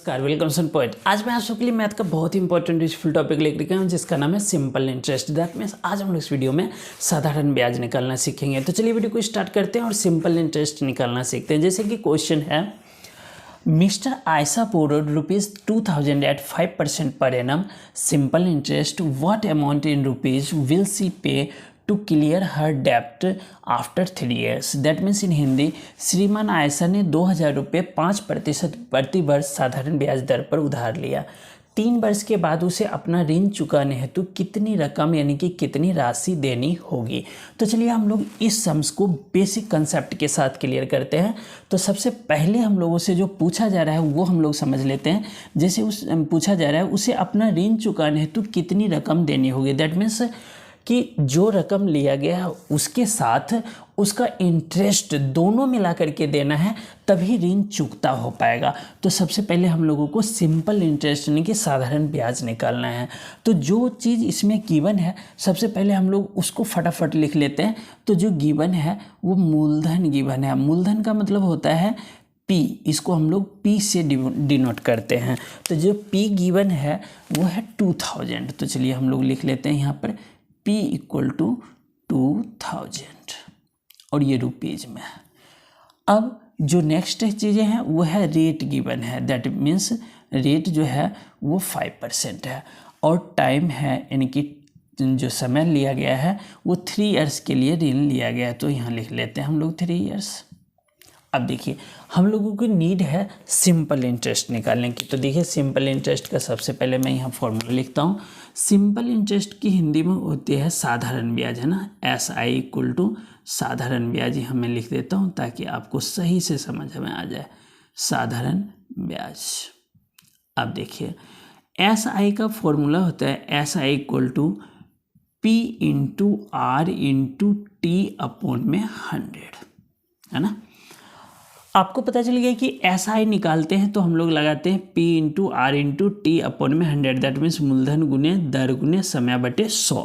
नमस्कार, वेलकम सन पॉइंट। आज मैं आपके लिए मैथ का बहुत ही इंपॉर्टेंट यूजफुल टॉपिक लेकर आया हूं जिसका नाम है सिंपल इंटरेस्ट। दैट मीन्स आज हम लोग इस वीडियो में साधारण ब्याज निकालना सीखेंगे। तो चलिए वीडियो को स्टार्ट करते हैं और सिंपल इंटरेस्ट निकालना सीखते हैं। जैसे कि क्वेश्चन है, mister Ayesha borrowed ₹2000 at 5% per annum simple interest, what amount in rupees will she pay to clear her डेप्ट after 3 years। That means in Hindi, श्रीमान आयशा ने 2000 रुपये 5% प्रति वर्ष साधारण ब्याज दर पर उधार लिया। 3 वर्ष के बाद उसे अपना ऋण चुकाने हेतु कितनी रकम यानी कि कितनी राशि देनी होगी। तो चलिए हम लोग इस सम्स को बेसिक कंसेप्ट के साथ क्लियर करते हैं। तो सबसे पहले हम लोगों से जो पूछा जा रहा है वो हम लोग समझ लेते हैं। जैसे पूछा जा रहा है उसे अपना ऋण चुकाने हेतु कितनी रकम देनी होगी। दैट मीन्स कि जो रकम लिया गया है उसके साथ उसका इंटरेस्ट दोनों मिला करके देना है, तभी ऋण चुकता हो पाएगा। तो सबसे पहले हम लोगों को सिंपल इंटरेस्ट यानी कि साधारण ब्याज निकालना है। तो जो चीज़ इसमें गिवन है सबसे पहले हम लोग उसको फटाफट लिख लेते हैं। तो जो गिवन है वो मूलधन गिवन है। मूलधन का मतलब होता है P, इसको हम लोग P से डिनोट करते हैं। तो जो P गिवन है वो है 2000। तो चलिए हम लोग लिख लेते हैं यहाँ पर P इक्वल टू 2000 और ये रुपीज में है। अब जो नेक्स्ट चीज़ें हैं वो है रेट गिवन है। दैट मीन्स रेट जो है वो 5% है और टाइम है यानी कि जो समय लिया गया है वो 3 years के लिए ऋण लिया गया है। तो यहाँ लिख लेते हैं हम लोग 3 years। अब देखिए हम लोगों को नीड है सिंपल इंटरेस्ट निकालने की। तो देखिए सिंपल इंटरेस्ट का सबसे पहले मैं यहाँ फॉर्मूला लिखता हूँ। सिंपल इंटरेस्ट की हिंदी में होती है साधारण ब्याज, है ना। SI इक्वल टू साधारण ब्याज यहाँ मैं लिख देता हूँ ताकि आपको सही से समझ में आ जाए। साधारण ब्याज। अब देखिए SI का फॉर्मूला होता है SI equal to P into R into T upon में 100, है ना। आपको पता चल गया कि SI निकालते हैं तो हम लोग लगाते हैं P into R into T upon में 100। दैट मीन्स मूलधन गुने दर गुने समय बटे 100,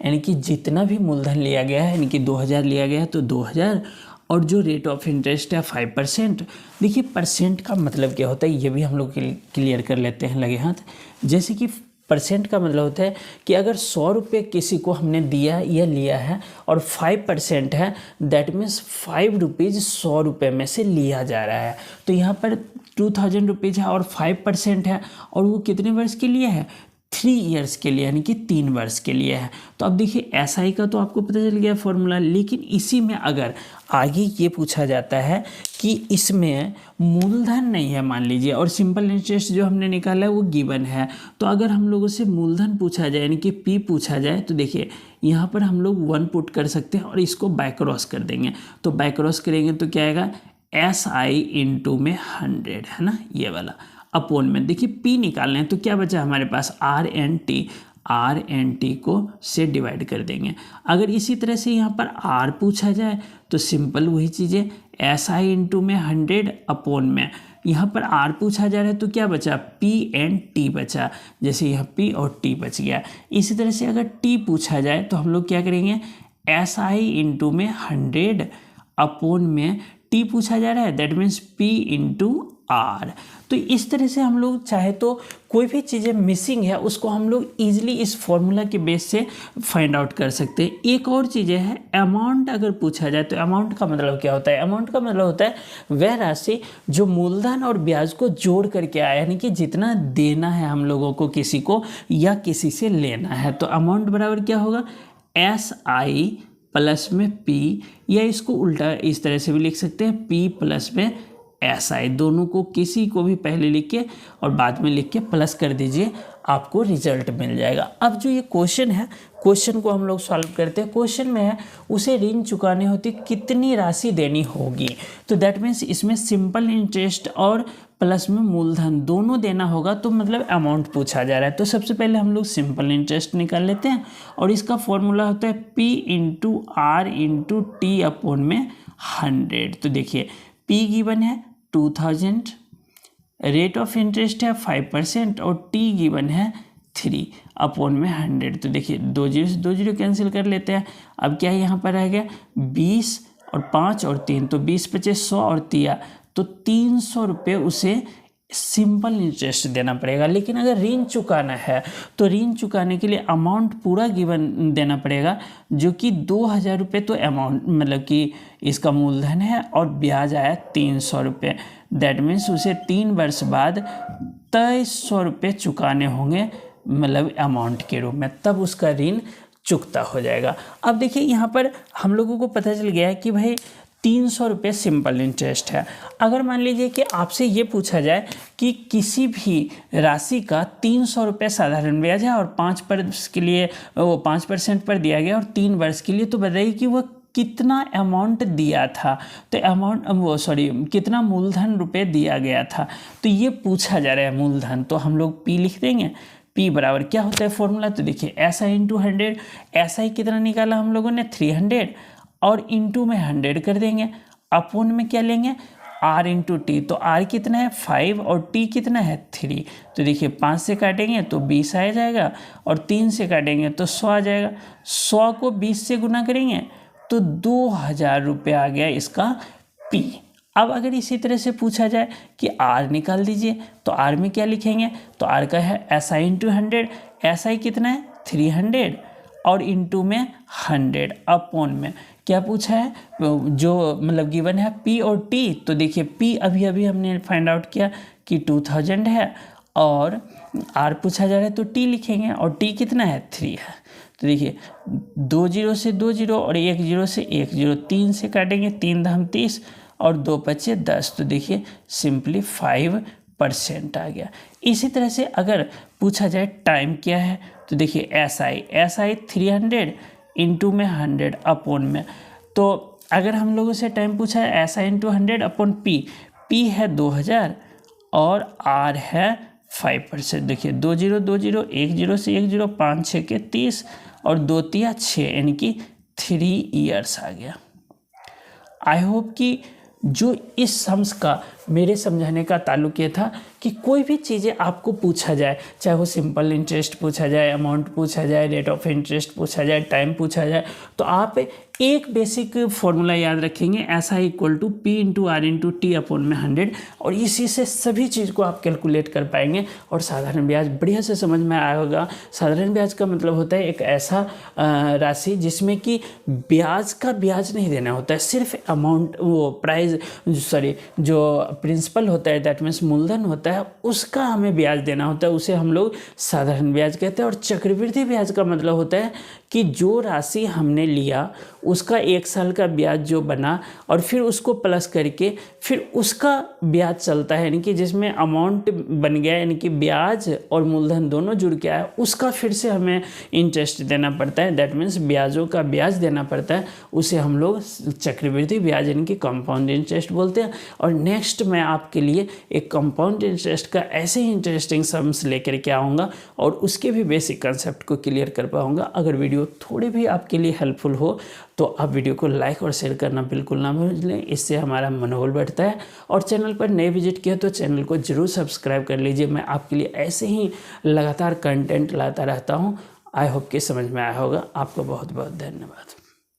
यानी कि जितना भी मूलधन लिया गया है यानी कि 2000 लिया गया है तो 2000, और जो रेट ऑफ इंटरेस्ट है 5%। देखिए परसेंट का मतलब क्या होता है ये भी हम लोग क्लियर कर लेते हैं लगे हाथ। जैसे कि परसेंट का मतलब होता है कि अगर 100 रुपये किसी को हमने दिया या लिया है और 5% है, दैट मीन्स 5 रुपीज़ 100 रुपये में से लिया जा रहा है। तो यहाँ पर 2000 रुपीज़ है और 5% है और वो कितने वर्ष के लिए है, 3 years के लिए, यानी कि 3 वर्ष के लिए है। तो अब देखिए SI का तो आपको पता चल गया फॉर्मूला, लेकिन इसी में अगर आगे ये पूछा जाता है कि इसमें मूलधन नहीं है मान लीजिए और सिंपल इंटरेस्ट जो हमने निकाला है वो गिवन है, तो अगर हम लोगों से मूलधन पूछा जाए यानी कि P पूछा जाए तो देखिए यहाँ पर हम लोग 1 पुट कर सकते हैं और इसको बाय क्रॉस कर देंगे। तो बाय क्रॉस करेंगे तो क्या आएगा, SI इंटू में 100, है ना, ये वाला अपॉन में। देखिए P निकालना है तो क्या बचा हमारे पास R एंड T को से डिवाइड कर देंगे। अगर इसी तरह से यहाँ पर R पूछा जाए तो सिंपल वही चीज़ें SI इंटू में 100 अपॉन में, यहाँ पर R पूछा जा रहा है तो क्या बचा, P एंड T बचा। जैसे यहाँ P और T बच गया। इसी तरह से अगर T पूछा जाए तो हम लोग क्या करेंगे, SI इंटू में 100 अपॉन में T पूछा जा रहा है, that means P into R। तो इस तरह से हम लोग चाहे तो कोई भी चीज़ें मिसिंग है उसको हम लोग ईजिली इस फॉर्मूला के बेस से फाइंड आउट कर सकते हैं। एक और चीज़ें है, अमाउंट अगर पूछा जाए तो अमाउंट का मतलब क्या होता है, अमाउंट का मतलब होता है वह राशि जो मूलधन और ब्याज को जोड़ करके आया, यानी कि जितना देना है हम लोगों को किसी को या किसी से लेना है। तो अमाउंट बराबर क्या होगा, SI प्लस में P, या इसको उल्टा इस तरह से भी लिख सकते हैं P प्लस में SI, दोनों को किसी को भी पहले लिख के और बाद में लिख के प्लस कर दीजिए, आपको रिजल्ट मिल जाएगा। अब जो ये क्वेश्चन है, क्वेश्चन को हम लोग सॉल्व करते हैं। क्वेश्चन में है उसे ऋण चुकाने होती कितनी राशि देनी होगी। तो दैट मीन्स इसमें सिंपल इंटरेस्ट और प्लस में मूलधन दोनों देना होगा, तो मतलब अमाउंट पूछा जा रहा है। तो सबसे पहले हम लोग सिंपल इंटरेस्ट निकाल लेते हैं और इसका फॉर्मूला होता है P into R into T upon में 100। तो देखिए P गिवन है 2000, रेट ऑफ इंटरेस्ट है 5% और T गिवन है 3 अपॉन में 100। तो देखिए 2 जीरो कैंसिल कर लेते हैं। अब क्या यहाँ पर रह गया 20 और 5 और 3, तो 20 × 5 = 100 और 3 तो 300 रुपये उसे सिंपल इंटरेस्ट देना पड़ेगा। लेकिन अगर ऋण चुकाना है तो ऋण चुकाने के लिए अमाउंट पूरा गिवन देना पड़ेगा, जो कि 2,000 रुपये तो अमाउंट मतलब कि इसका मूलधन है और ब्याज आया 300 रुपये। दैट मीन्स उसे 3 वर्ष बाद 2300 रुपये चुकाने होंगे मतलब अमाउंट के रूप में, तब उसका ऋण चुकता हो जाएगा। अब देखिए यहाँ पर हम लोगों को पता चल गया है कि भाई 300 रुपये सिंपल इंटरेस्ट है। अगर मान लीजिए कि आपसे ये पूछा जाए कि किसी भी राशि का 300 रुपये साधारण ब्याज है और 5% के लिए वो 5% पर दिया गया और 3 वर्ष के लिए, तो बताइए कि वह कितना अमाउंट दिया था, तो अमाउंट कितना मूलधन रुपये दिया गया था, तो ये पूछा जा रहा है मूलधन। तो हम लोग P लिख देंगे। P बराबर क्या होता है फॉर्मूला, तो देखिए SI इंटू 100, SI कितना निकाला हम लोगों ने 300 और इंटू में 100 कर देंगे, अपोन में क्या लेंगे R इंटू टी। तो R कितना है 5 और T कितना है 3। तो देखिए 5 से काटेंगे तो 20 आ जाएगा और 3 से काटेंगे तो 100 आ जाएगा। 100 को 20 से गुना करेंगे तो 2,000 रुपये आ गया इसका P। अब अगर इसी तरह से पूछा जाए कि R निकाल दीजिए, तो R में क्या लिखेंगे, तो R का है SI इंटू 100, SI कितना है 300 और इंटू में 100 अपॉन में क्या पूछा है, जो मतलब गिवन है P और T। तो देखिए P अभी अभी हमने फाइंड आउट किया कि 2000 है और R पूछा जा रहा है तो T लिखेंगे और T कितना है 3 है। तो देखिए 2 0 से 2 0 और 1 0 से 1 0, 3 से काटेंगे 3 धाम 30 और 2 बचे 10। तो देखिए सिंपली 5% आ गया। इसी तरह से अगर पूछा जाए टाइम क्या है, तो देखिए SI 300 इंटू में 100 अपॉन में। तो अगर हम लोगों से टाइम पूछा है SI इंटू 100 अपॉन P है 2000 और R है 5%। देखिए 2 0 2 0 1 0 से 1 0, 5 6 के 30 और 2 3 6 यानी कि 3 ईयर्स आ गया। आई होप कि जो इस सम्स का मेरे समझाने का ताल्लुक ये था कि कोई भी चीज़ें आपको पूछा जाए, चाहे वो सिंपल इंटरेस्ट पूछा जाए, अमाउंट पूछा जाए, रेट ऑफ इंटरेस्ट पूछा जाए, टाइम पूछा जाए, तो आप एक बेसिक फॉर्मूला याद रखेंगे SI equal to P into R into T upon में 100 और इसी से सभी चीज़ को आप कैलकुलेट कर पाएंगे और साधारण ब्याज बढ़िया से समझ में आया होगा। साधारण ब्याज का मतलब होता है एक ऐसा राशि जिसमें कि ब्याज का ब्याज नहीं देना होता है, सिर्फ अमाउंट जो प्रिंसिपल होता है दैट मीन्स मूलधन होता है उसका हमें ब्याज देना होता है, उसे हम लोग साधारण ब्याज कहते हैं। और चक्रवृद्धि ब्याज का मतलब होता है कि जो राशि हमने लिया उसका 1 साल का ब्याज जो बना और फिर उसको प्लस करके फिर उसका ब्याज चलता है, यानी कि जिसमें अमाउंट बन गया यानी कि ब्याज और मूलधन दोनों जुड़ के आया, उसका फिर से हमें इंटरेस्ट देना पड़ता है, दैट मीन्स ब्याजों का ब्याज देना पड़ता है, उसे हम लोग चक्रवृद्धि ब्याज यानी कि कंपाउंड इंटरेस्ट बोलते हैं। और नेक्स्ट मैं आपके लिए एक कंपाउंड इंटरेस्ट का ऐसे ही इंटरेस्टिंग सम्स लेकर के आऊँगा और उसके भी बेसिक कंसेप्ट को क्लियर कर पाऊँगा। अगर वीडियो थोड़ी भी आपके लिए हेल्पफुल हो तो आप वीडियो को लाइक और शेयर करना बिल्कुल ना भूलें, इससे हमारा मनोबल बढ़ता है। और चैनल पर नए विजिट किया तो चैनल को जरूर सब्सक्राइब कर लीजिए, मैं आपके लिए ऐसे ही लगातार कंटेंट लाता रहता हूँ। आई होप कि समझ में आया होगा। आपको बहुत बहुत धन्यवाद।